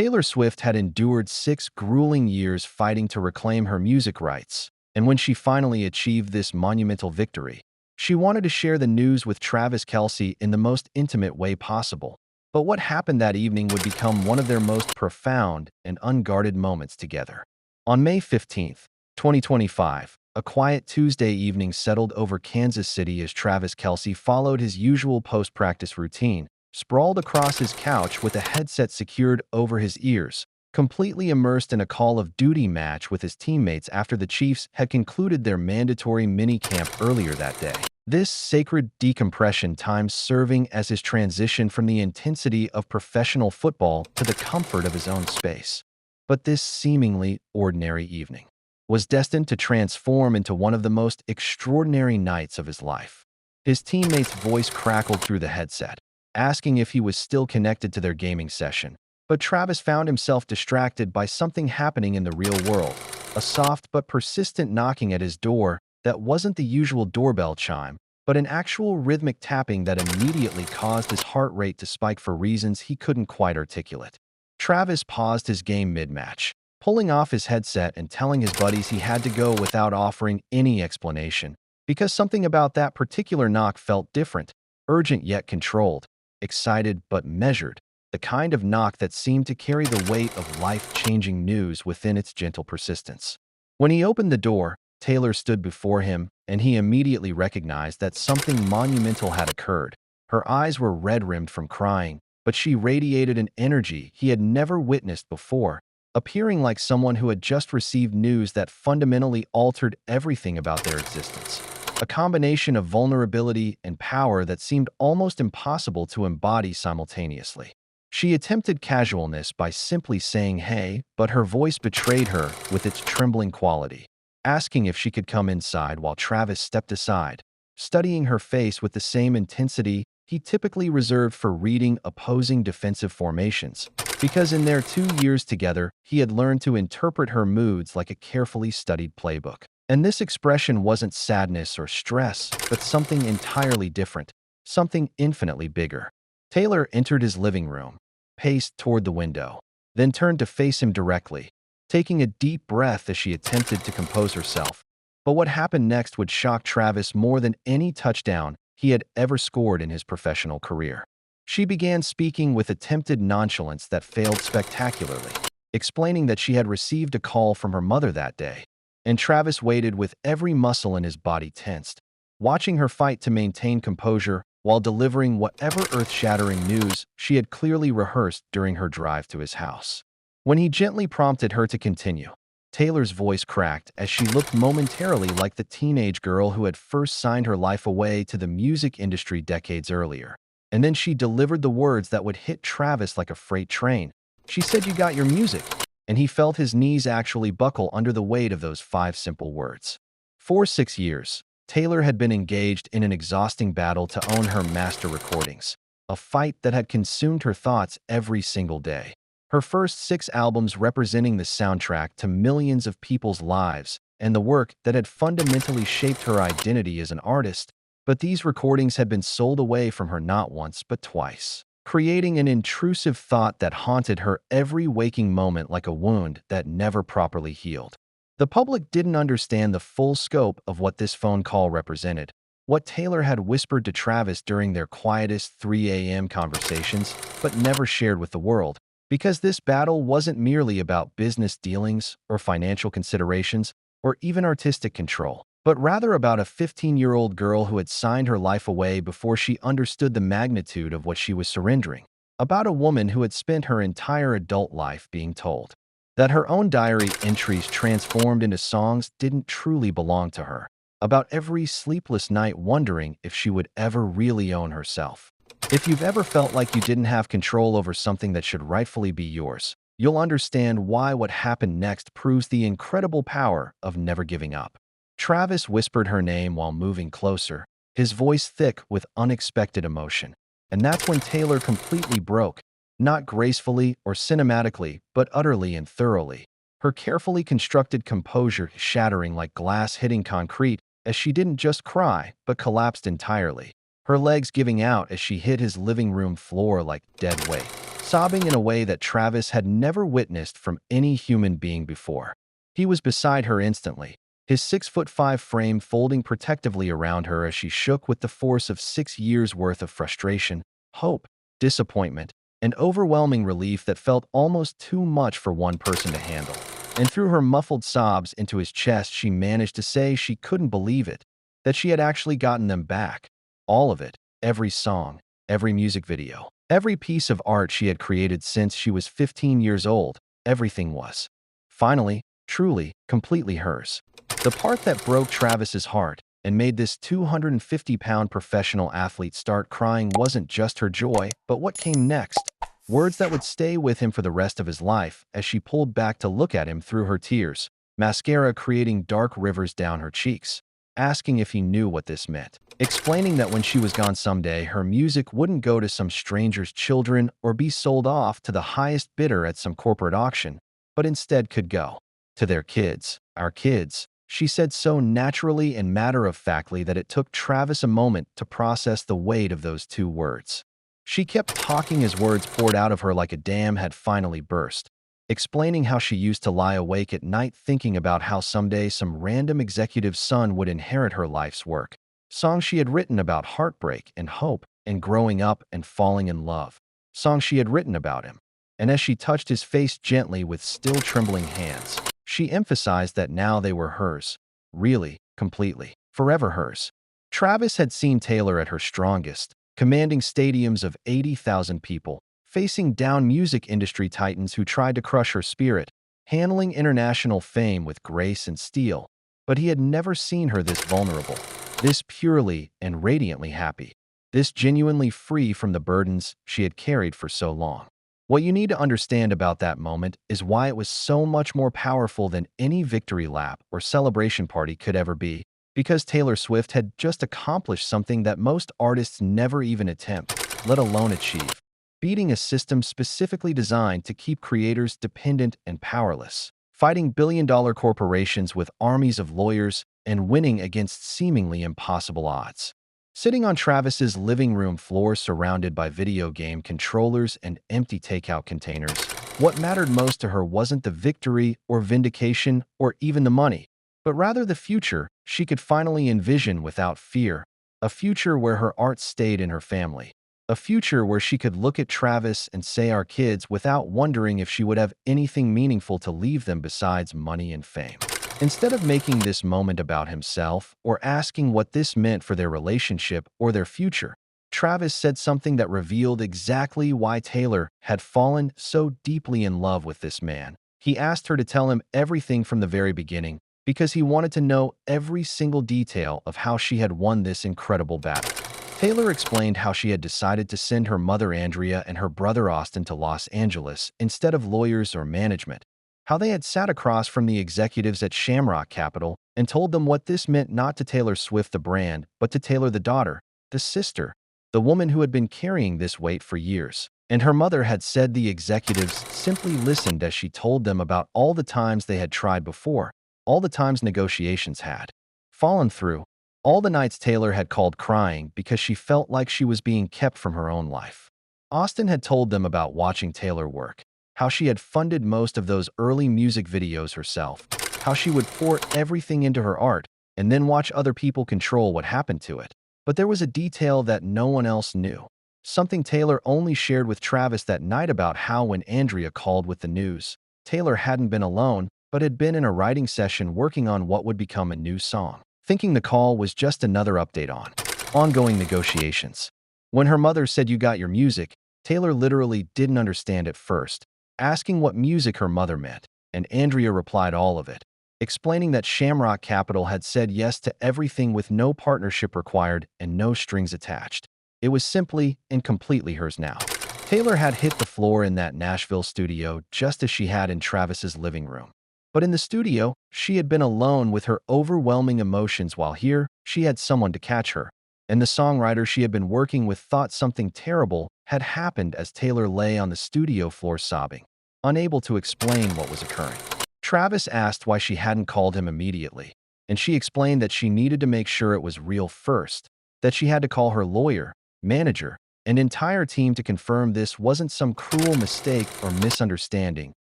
Taylor Swift had endured 6 grueling years fighting to reclaim her music rights, and when she finally achieved this monumental victory, she wanted to share the news with Travis Kelce in the most intimate way possible. But what happened that evening would become one of their most profound and unguarded moments together. On May 15th, 2025, a quiet Tuesday evening settled over Kansas City as Travis Kelce followed his usual post-practice routine, sprawled across his couch with a headset secured over his ears, completely immersed in a Call of Duty match with his teammates after the Chiefs had concluded their mandatory mini-camp earlier that day. This sacred decompression time serving as his transition from the intensity of professional football to the comfort of his own space. But this seemingly ordinary evening was destined to transform into one of the most extraordinary nights of his life. His teammate's voice crackled through the headset, asking if he was still connected to their gaming session. But Travis found himself distracted by something happening in the real world, a soft but persistent knocking at his door that wasn't the usual doorbell chime, but an actual rhythmic tapping that immediately caused his heart rate to spike for reasons he couldn't quite articulate. Travis paused his game mid-match, pulling off his headset and telling his buddies he had to go without offering any explanation, because something about that particular knock felt different, urgent yet controlled, excited but measured, the kind of knock that seemed to carry the weight of life-changing news within its gentle persistence. When he opened the door, Taylor stood before him, and he immediately recognized that something monumental had occurred. Her eyes were red-rimmed from crying, but she radiated an energy he had never witnessed before, appearing like someone who had just received news that fundamentally altered everything about their existence. A combination of vulnerability and power that seemed almost impossible to embody simultaneously. She attempted casualness by simply saying hey, but her voice betrayed her with its trembling quality, asking if she could come inside while Travis stepped aside, studying her face with the same intensity he typically reserved for reading opposing defensive formations, because in their 2 years together, he had learned to interpret her moods like a carefully studied playbook. And this expression wasn't sadness or stress, but something entirely different, something infinitely bigger. Taylor entered his living room, paced toward the window, then turned to face him directly, taking a deep breath as she attempted to compose herself. But what happened next would shock Travis more than any touchdown he had ever scored in his professional career. She began speaking with attempted nonchalance that failed spectacularly, explaining that she had received a call from her mother that day. And Travis waited with every muscle in his body tensed, watching her fight to maintain composure while delivering whatever earth-shattering news she had clearly rehearsed during her drive to his house. When he gently prompted her to continue, Taylor's voice cracked as she looked momentarily like the teenage girl who had first signed her life away to the music industry decades earlier. And then she delivered the words that would hit Travis like a freight train. She said, "You got your music." And he felt his knees actually buckle under the weight of those 5 simple words. For 6 years, Taylor had been engaged in an exhausting battle to own her master recordings, a fight that had consumed her thoughts every single day. Her first 6 albums representing the soundtrack to millions of people's lives and the work that had fundamentally shaped her identity as an artist, but these recordings had been sold away from her not once but twice, creating an intrusive thought that haunted her every waking moment like a wound that never properly healed. The public didn't understand the full scope of what this phone call represented, what Taylor had whispered to Travis during their quietest 3 a.m. conversations, but never shared with the world. Because this battle wasn't merely about business dealings or financial considerations or even artistic control, but rather about a 15-year-old girl who had signed her life away before she understood the magnitude of what she was surrendering, about a woman who had spent her entire adult life being told that her own diary entries transformed into songs didn't truly belong to her, about every sleepless night wondering if she would ever really own herself. If you've ever felt like you didn't have control over something that should rightfully be yours, you'll understand why what happened next proves the incredible power of never giving up. Travis whispered her name while moving closer, his voice thick with unexpected emotion. And that's when Taylor completely broke, not gracefully or cinematically, but utterly and thoroughly, her carefully constructed composure shattering like glass hitting concrete as she didn't just cry, but collapsed entirely, her legs giving out as she hit his living room floor like dead weight, sobbing in a way that Travis had never witnessed from any human being before. He was beside her instantly, his 6'5" frame folding protectively around her as she shook with the force of 6 years' worth of frustration, hope, disappointment, and overwhelming relief that felt almost too much for one person to handle. And through her muffled sobs into his chest, she managed to say she couldn't believe it, that she had actually gotten them back. All of it, every song, every music video, every piece of art she had created since she was 15 years old, everything was, finally, truly, completely hers. The part that broke Travis's heart and made this 250-pound professional athlete start crying wasn't just her joy, but what came next. Words that would stay with him for the rest of his life as she pulled back to look at him through her tears, mascara creating dark rivers down her cheeks, asking if he knew what this meant, explaining that when she was gone someday, her music wouldn't go to some stranger's children or be sold off to the highest bidder at some corporate auction, but instead could go to their kids, our kids. She said so naturally and matter-of-factly that it took Travis a moment to process the weight of those two words. She kept talking as words poured out of her like a dam had finally burst, explaining how she used to lie awake at night thinking about how someday some random executive's son would inherit her life's work. Songs she had written about heartbreak and hope and growing up and falling in love. Songs she had written about him. And as she touched his face gently with still trembling hands, she emphasized that now they were hers. Really, completely, forever hers. Travis had seen Taylor at her strongest, commanding stadiums of 80,000 people, facing down music industry titans who tried to crush her spirit, handling international fame with grace and steel. But he had never seen her this vulnerable, this purely and radiantly happy, this genuinely free from the burdens she had carried for so long. What you need to understand about that moment is why it was so much more powerful than any victory lap or celebration party could ever be, because Taylor Swift had just accomplished something that most artists never even attempt, let alone achieve, beating a system specifically designed to keep creators dependent and powerless, fighting billion-dollar corporations with armies of lawyers, and winning against seemingly impossible odds. Sitting on Travis's living room floor surrounded by video game controllers and empty takeout containers, what mattered most to her wasn't the victory or vindication or even the money, but rather the future she could finally envision without fear, a future where her art stayed in her family, a future where she could look at Travis and say our kids without wondering if she would have anything meaningful to leave them besides money and fame. Instead of making this moment about himself or asking what this meant for their relationship or their future, Travis said something that revealed exactly why Taylor had fallen so deeply in love with this man. He asked her to tell him everything from the very beginning because he wanted to know every single detail of how she had won this incredible battle. Taylor explained how she had decided to send her mother Andrea and her brother Austin to Los Angeles instead of lawyers or management, how they had sat across from the executives at Shamrock Capital and told them what this meant not to Taylor Swift the brand, but to Taylor the daughter, the sister, the woman who had been carrying this weight for years. And her mother had said the executives simply listened as she told them about all the times they had tried before, all the times negotiations had fallen through, all the nights Taylor had called crying because she felt like she was being kept from her own life. Austin had told them about watching Taylor work, how she had funded most of those early music videos herself, how she would pour everything into her art and then watch other people control what happened to it. But there was a detail that no one else knew, something Taylor only shared with Travis that night about how when Andrea called with the news, Taylor hadn't been alone, but had been in a writing session working on what would become a new song, thinking the call was just another update on ongoing negotiations. When her mother said, "You got your music," Taylor literally didn't understand at first, asking what music her mother meant, and Andrea replied all of it, explaining that Shamrock Capital had said yes to everything with no partnership required and no strings attached. It was simply and completely hers now. Taylor had hit the floor in that Nashville studio just as she had in Travis's living room. But in the studio, she had been alone with her overwhelming emotions, while here, she had someone to catch her. And the songwriter she had been working with thought something terrible had happened as Taylor lay on the studio floor sobbing, unable to explain what was occurring. Travis asked why she hadn't called him immediately, and she explained that she needed to make sure it was real first, that she had to call her lawyer, manager, an entire team to confirm this wasn't some cruel mistake or misunderstanding.